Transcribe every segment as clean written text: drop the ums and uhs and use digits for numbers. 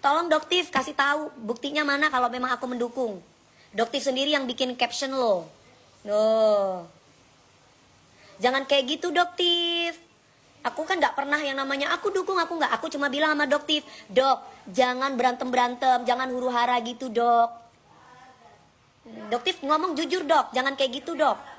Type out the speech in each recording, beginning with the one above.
Tolong Doktif kasih tahu buktinya mana kalau memang aku mendukung. Doktif sendiri yang bikin caption lo. Loh. Jangan kayak gitu Doktif. Aku kan nggak pernah yang namanya aku dukung, aku nggak. Aku cuma bilang sama Doktif, Dok, jangan berantem-berantem, jangan huru-hara gitu Dok. Doktif ngomong jujur Dok, jangan kayak gitu Dok.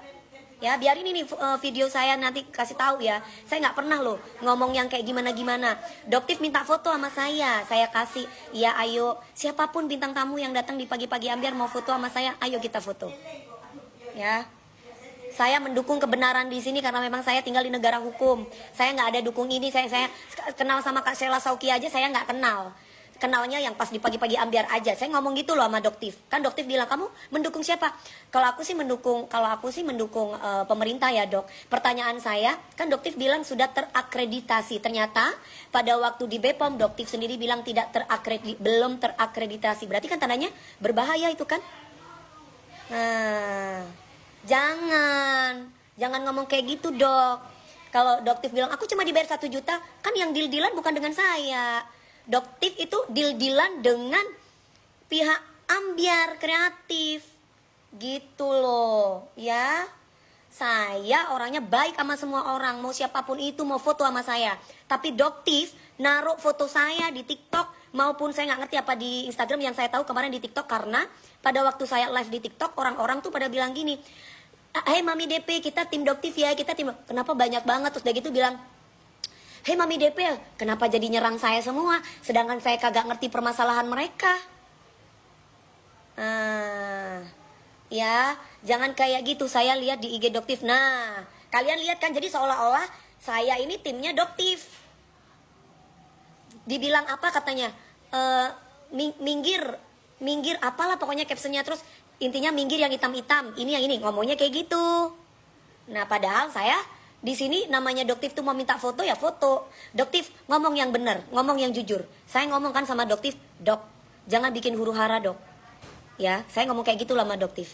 Ya biarin ini video saya nanti kasih tahu ya. Saya nggak pernah loh ngomong yang kayak gimana-gimana. Doktif minta foto sama saya kasih. Ya ayo, siapapun bintang tamu yang datang di pagi-pagi ambiar mau foto sama saya, ayo kita foto. Ya, saya mendukung kebenaran di sini karena memang saya tinggal di negara hukum. Saya nggak ada dukung ini. Saya kenal sama Kak Sheila Sauki aja saya nggak kenal. Kenalnya yang pas di pagi-pagi ambiar aja. Saya ngomong gitu loh sama Doktif. Kan Doktif bilang, kamu mendukung siapa? Kalau aku sih mendukung pemerintah ya Dok. Pertanyaan saya, kan Doktif bilang sudah terakreditasi. Ternyata pada waktu di BPOM Doktif sendiri bilang belum terakreditasi. Berarti kan tandanya berbahaya itu kan? Nah, jangan ngomong kayak gitu Dok. Kalau Doktif bilang aku cuma dibayar 1 juta, kan yang deal-dealan bukan dengan saya. Doktif itu deal-dealan dengan pihak ambiar kreatif gitu loh ya. Saya orangnya baik sama semua orang, mau siapapun itu mau foto sama saya. Tapi Doktif naruh foto saya di TikTok maupun saya nggak ngerti apa di Instagram. Yang saya tahu kemarin di TikTok, karena pada waktu saya live di TikTok orang-orang tuh pada bilang gini, "Hei Mami DP, kita tim Doktif ya, kita tim." Kenapa banyak banget? Terus dia gitu bilang, "Hei Mami DP, kenapa jadi nyerang saya semua? Sedangkan saya kagak ngerti permasalahan mereka." Ya, jangan kayak gitu. Saya lihat di IG Doktif. Nah, kalian lihat kan, jadi seolah-olah saya ini timnya Doktif. Dibilang apa katanya? Minggir apalah pokoknya captionnya. Terus intinya minggir yang hitam-hitam. Ini yang ini, ngomongnya kayak gitu. Nah, padahal saya di sini namanya Doktif tuh mau minta foto ya foto. Doktif ngomong yang benar, ngomong yang jujur. Saya ngomong kan sama Doktif, Dok, jangan bikin huru-hara Dok. Ya, saya ngomong kayak gitu lah sama Doktif.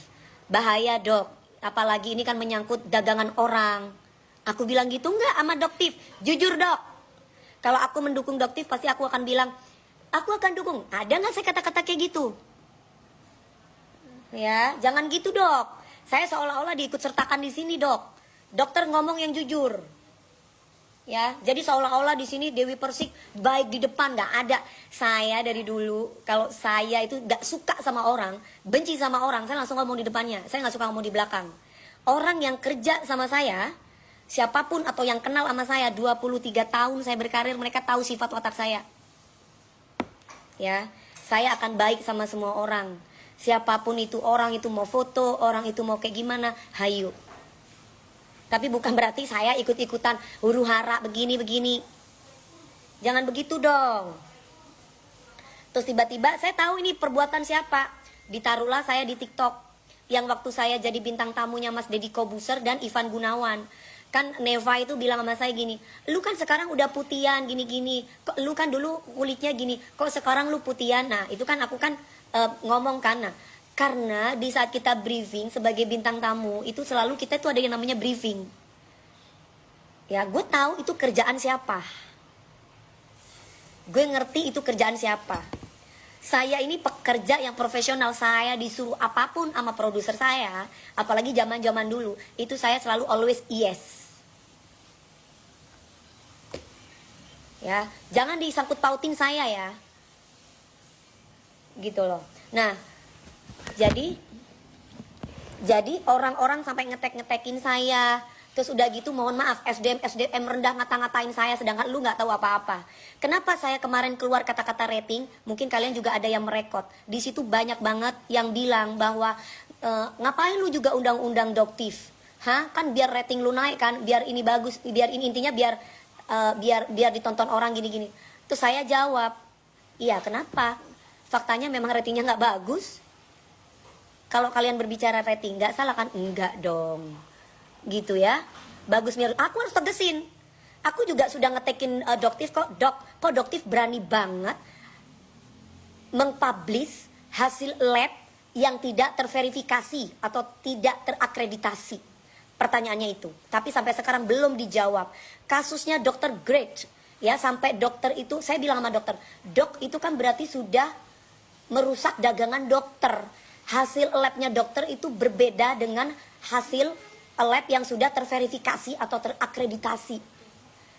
Bahaya Dok, apalagi ini kan menyangkut dagangan orang. Aku bilang gitu nggak sama Doktif, jujur Dok. Kalau aku mendukung Doktif pasti aku akan bilang, aku akan dukung. Ada nggak saya kata-kata kayak gitu? Ya, jangan gitu Dok. Saya seolah-olah diikut sertakan di sini Dok. Dokter ngomong yang jujur, ya. Jadi seolah-olah di sini Dewi Persik baik di depan, nggak ada. Saya dari dulu kalau saya itu nggak suka sama orang, benci sama orang, saya langsung ngomong di depannya. Saya nggak suka ngomong di belakang. Orang yang kerja sama saya, siapapun atau yang kenal sama saya 23 tahun saya berkarir, mereka tahu sifat watak saya. Ya, saya akan baik sama semua orang. Siapapun itu, orang itu mau foto, orang itu mau kayak gimana, hayu. Tapi bukan berarti saya ikut-ikutan huru-hara begini-begini. Jangan begitu dong. Terus tiba-tiba saya tahu ini perbuatan siapa. Ditaruhlah saya di TikTok. Yang waktu saya jadi bintang tamunya Mas Deddy Kobuser dan Ivan Gunawan. Kan Neva itu bilang sama saya gini, lu kan sekarang udah putihan gini-gini. Kok lu kan dulu kulitnya gini, kok sekarang lu putihan. Nah itu kan aku kan ngomong kan. Nah, karena di saat kita briefing sebagai bintang tamu itu selalu kita tuh ada yang namanya briefing. Ya gue tahu itu kerjaan siapa. Gue ngerti itu kerjaan siapa. Saya ini pekerja yang profesional. Saya disuruh apapun sama produser saya, apalagi zaman-zaman dulu, itu saya selalu always yes. Ya, jangan disangkut pautin saya ya. Gitu loh. Nah, jadi orang-orang sampai ngetek-ngetekin saya. Terus udah gitu mohon maaf, SDM rendah ngata-ngatain saya sedangkan lu nggak tahu apa-apa. Kenapa saya kemarin keluar kata-kata rating? Mungkin kalian juga ada yang merekod. Di situ banyak banget yang bilang bahwa ngapain lu juga undang-undang Doktif? Hah? Kan biar rating lu naik kan, biar ini bagus, biar ini intinya biar ditonton orang gini-gini. Terus saya jawab, iya kenapa? Faktanya memang ratingnya nggak bagus. Kalau kalian berbicara rating nggak salah kan? Enggak dong. Gitu ya. Bagus mirip. Aku harus tegesin. Aku juga sudah ngetekin Doktif kok. Kok Doktif berani banget mengpublish hasil lab yang tidak terverifikasi atau tidak terakreditasi. Pertanyaannya itu. Tapi sampai sekarang belum dijawab. Kasusnya Dr. Great Ya, sampai dokter itu, saya bilang sama dokter, dok itu kan berarti sudah merusak dagangan dokter. Hasil labnya dokter itu berbeda dengan hasil lab yang sudah terverifikasi atau terakreditasi.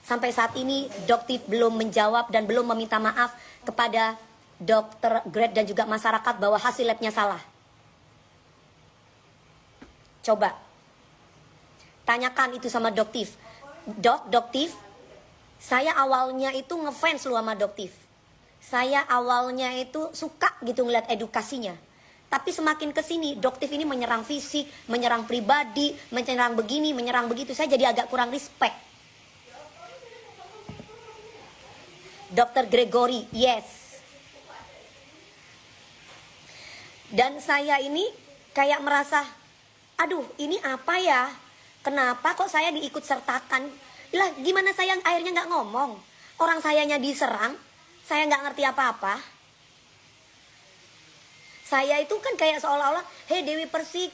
Sampai saat ini dokter belum menjawab dan belum meminta maaf kepada dokter grade dan juga masyarakat bahwa hasil labnya salah. Coba tanyakan itu sama Doktif. Doktif, saya awalnya itu ngefans lu sama Doktif. Saya awalnya itu suka gitu ngeliat edukasinya. Tapi semakin kesini Doktif ini menyerang fisik, menyerang pribadi, menyerang begini, menyerang begitu. Saya jadi agak kurang respect. Dr. Gregory, yes. Dan saya ini kayak merasa, aduh ini apa ya? Kenapa kok saya diikut sertakan? Lah gimana saya akhirnya nggak ngomong? Orang sayanya diserang, saya nggak ngerti apa-apa. Saya itu kan kayak seolah-olah, hei Dewi Persik,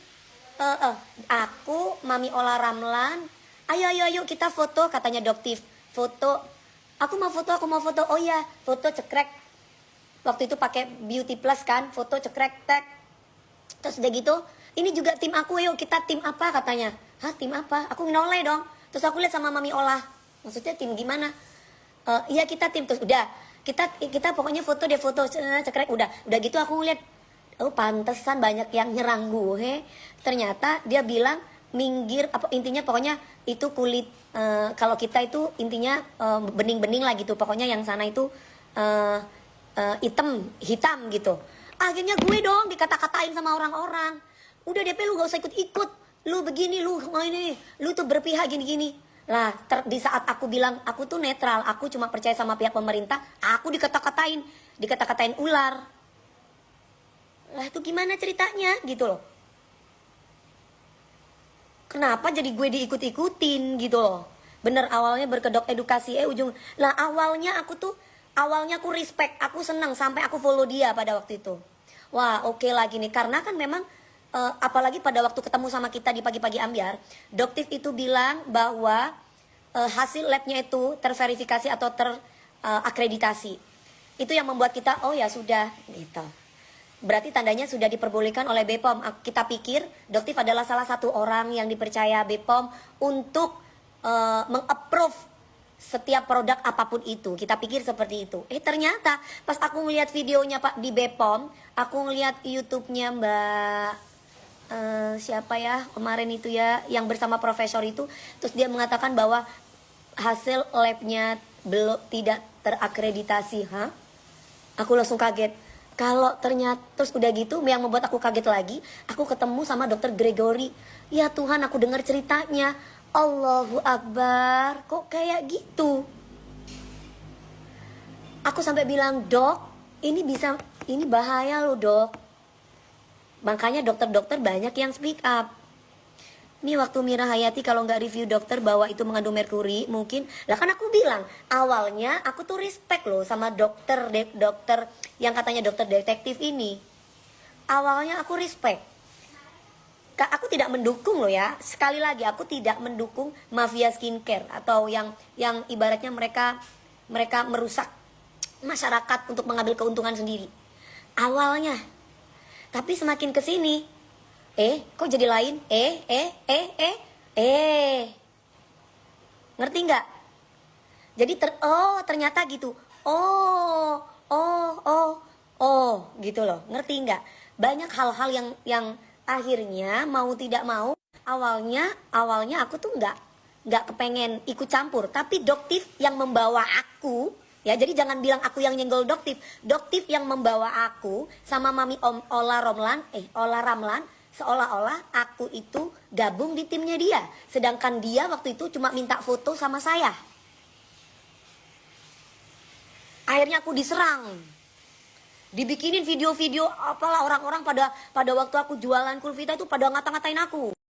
aku Mami Ola Ramlan, ayo kita foto, katanya Doktif. Foto, aku mau foto, oh iya, foto cekrek. Waktu itu pakai Beauty Plus kan, foto cekrek, tek. Terus udah gitu, ini juga tim aku, yuk kita tim apa katanya. Hah, tim apa? Aku noleh dong. Terus aku lihat sama Mami Olah. Maksudnya tim gimana? Iya kita tim. Terus udah, kita pokoknya foto deh, foto cekrek. Udah gitu aku ngeliat, oh pantesan banyak yang nyerang gue. Ternyata dia bilang minggir, apa intinya pokoknya itu kulit, kalau kita itu intinya bening-bening lah gitu. Pokoknya yang sana itu hitam gitu. Akhirnya gue dong dikata-katain sama orang-orang. Udah DP lu gak usah ikut-ikut. Lu begini, lu ini, lu tuh berpihak gini-gini. Lah, di saat aku bilang aku tuh netral, aku cuma percaya sama pihak pemerintah, aku dikata-katain ular. Lah itu gimana ceritanya gitu loh. Kenapa jadi gue diikut-ikutin gitu loh. Bener awalnya berkedok edukasi, ujung. Lah awalnya aku respect, aku senang sampai aku follow dia pada waktu itu. Wah oke lagi nih, karena kan memang apalagi pada waktu ketemu sama kita di pagi-pagi ambiar, Doktif itu bilang bahwa hasil labnya itu terverifikasi atau terakreditasi. Itu yang membuat kita, oh ya sudah gitu. Berarti tandanya sudah diperbolehkan oleh BPOM. Kita pikir Doktif adalah salah satu orang yang dipercaya BPOM untuk meng-approve setiap produk apapun itu. Kita pikir seperti itu. Ternyata pas aku ngeliat videonya Pak di BPOM, aku ngeliat YouTube-nya Mbak siapa ya kemarin itu ya yang bersama profesor itu, terus dia mengatakan bahwa hasil labnya belum tidak terakreditasi. Aku langsung kaget. Kalau ternyata terus udah gitu, yang membuat aku kaget lagi, aku ketemu sama Dokter Gregory. Ya Tuhan, aku dengar ceritanya, Allahu Akbar, kok kayak gitu. Aku sampai bilang, dok, ini bahaya loh dok. Makanya dokter-dokter banyak yang speak up. Nih waktu Mira Hayati kalau nggak review dokter bahwa itu mengandung merkuri, mungkin lah kan aku bilang awalnya aku tuh respect loh sama dokter yang katanya dokter detektif ini. Awalnya aku respect. Aku tidak mendukung loh ya. Sekali lagi aku tidak mendukung mafia skincare atau yang ibaratnya mereka merusak masyarakat untuk mengambil keuntungan sendiri. Awalnya. Tapi semakin kesini, kok jadi lain? Ngerti nggak? Jadi ternyata gitu. Gitu loh. Ngerti nggak? Banyak hal-hal yang akhirnya mau tidak mau, awalnya aku tuh nggak kepengen ikut campur. Tapi Doktif yang membawa aku. Ya, jadi jangan bilang aku yang nyenggol Doktif. Doktif yang membawa aku sama Mami Ola Ramlan, seolah-olah aku itu gabung di timnya dia. Sedangkan dia waktu itu cuma minta foto sama saya. Akhirnya aku diserang. Dibikinin video-video apalah orang-orang pada waktu aku jualan Kulvita itu pada ngata-ngatain aku.